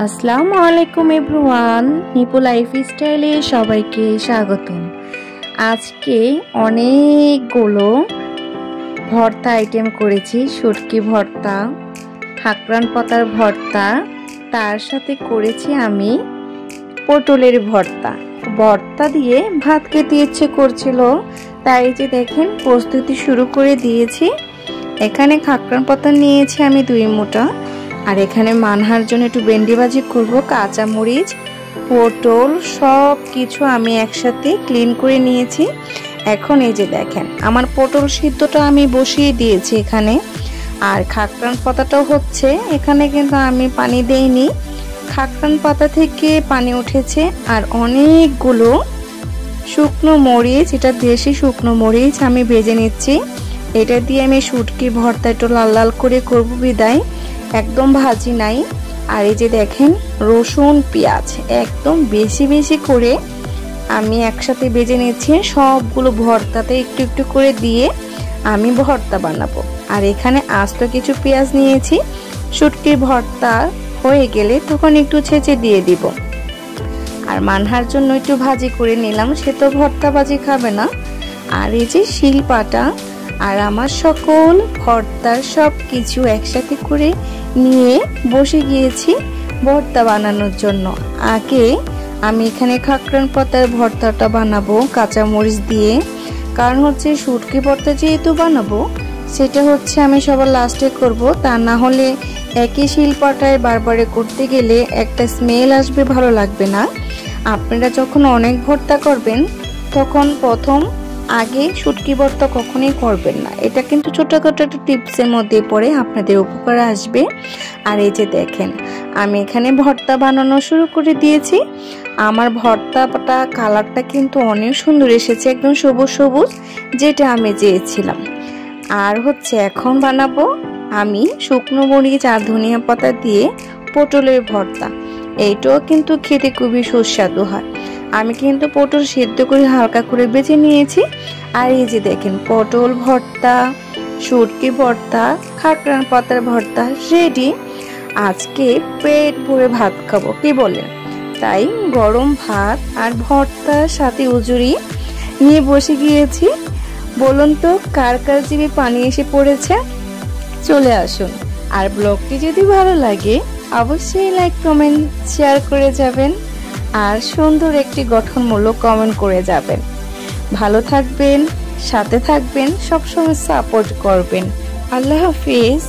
আসসালামু আলাইকুম এভরিওয়ান, নিপু লাইফস্টাইলে সবাইকে স্বাগতম। আজকে অনেকগুলো ভর্তা আইটেম করেছি। শুটকি ভর্তা, খাকরান পাতার ভর্তা, তার সাথে করেছি আমি পটলের ভর্তা। ভর্তা দিয়ে ভাত খেতে ইচ্ছে করছিল, তাই যে দেখেন প্রস্তুতি শুরু করে দিয়েছি। এখানে খাকরান পাতা নিয়েছি আমি 2 মুঠা, আর এখানে মানহার জন্য একটু ভেন্ডি ভাজি করব। কাঁচা মরিচ, পটল সব কিছু আমি একসাথে ক্লিন করে নিয়েছি। এখন এই যে দেখেন আমার পটল সিদ্ধটা আমি বসিয়ে দিয়েছি এখানে, আর খাকরান পাতাটাও হচ্ছে। এখানে কিন্তু আমি পানি দেইনি, খাকরান পাতা থেকে পানি উঠেছে। আর অনেকগুলো শুকনো মরিচ, এটা দেশি শুকনো মরিচ আমি ভেজে নিচ্ছি। এটা দিয়ে আমি শুটকি ভর্তা একটু লাল লাল করে করব বিদায়, একদম ভাজি নাই। আর এই যে দেখেন রসুন পেঁয়াজ একদম বেশি বেশি করে আমি একসাথে ভেজে নিচ্ছি। সবগুলো ভর্তাতে একটু একটু করে দিয়ে আমি ভর্তা বানাবো। আর এখানে আস্ত কিছু পেঁয়াজ নিয়েছি, শুটকির ভর্তা হয়ে গেলে তখন একটু ছেঁচে দিয়ে দিব। আর মানহার জন্য একটু ভাজি করে নিলাম, সে তো ভর্তা ভাজি খাবে না। আর এই যে শিলপাটা, আর আমার সকল ভর্তার সব কিছু একসাথে করে নিয়ে বসে গিয়েছি ভর্তা বানানোর জন্য। আগে আমি এখানে খাকরান পাতার ভর্তাটা বানাবো কাঁচা মরিচ দিয়ে, কারণ হচ্ছে শুটকি ভর্তা যেহেতু বানাবো সেটা হচ্ছে আমি সবার লাস্টে করব। তা না হলে একই শিলপাটায় বারবারে করতে গেলে একটা স্মেল আসবে, ভালো লাগবে না। আপনারা যখন অনেক ভর্তা করবেন তখন প্রথম আগে শুটকি ভর্তা কখনোই করবেন না। এটা কিন্তু ছোটখাটো একটা টিপসের মধ্যে পড়ে, আপনাদের উপকার আসবে। আর এই যে দেখেন আমি এখানে ভর্তা বানানো শুরু করে দিয়েছি। আমার ভর্তাটা কালারটা কিন্তু অনেক সুন্দর এসেছে, একদম সবুজ সবুজ, যেটা আমি চেয়েছিলাম। আর হচ্ছে এখন বানাবো আমি শুকনো মরিচ আর ধনিয়া পাতা দিয়ে পটলের ভর্তা। এইটাও কিন্তু খেতে খুবই সুস্বাদু হয়। আমি কিন্তু পটল সিদ্ধ করে হালকা করে বেজে নিয়েছি। আর এই যে দেখেন পটল ভর্তা, শুটকি ভর্তা, খাকরান পাতার ভর্তা রেডি। আজকে পেট ভরে ভাত খাবো, কি বলেন? তাই গরম ভাত আর ভর্তার সাথে উজুরি নিয়ে বসে গিয়েছি। বলুন তো কার কার জিভে পানি এসে পড়েছে? চলে আসুন। আর ব্লগটি যদি ভালো লাগে অবশ্যই লাইক, কমেন্ট, শেয়ার করে যাবেন। আর সুন্দর একটি গঠনমূলক কমেন্ট করে যাবেন। ভালো থাকবেন, সাথে থাকবেন, সবসময় সাপোর্ট করবেন। আল্লাহ হাফিজ।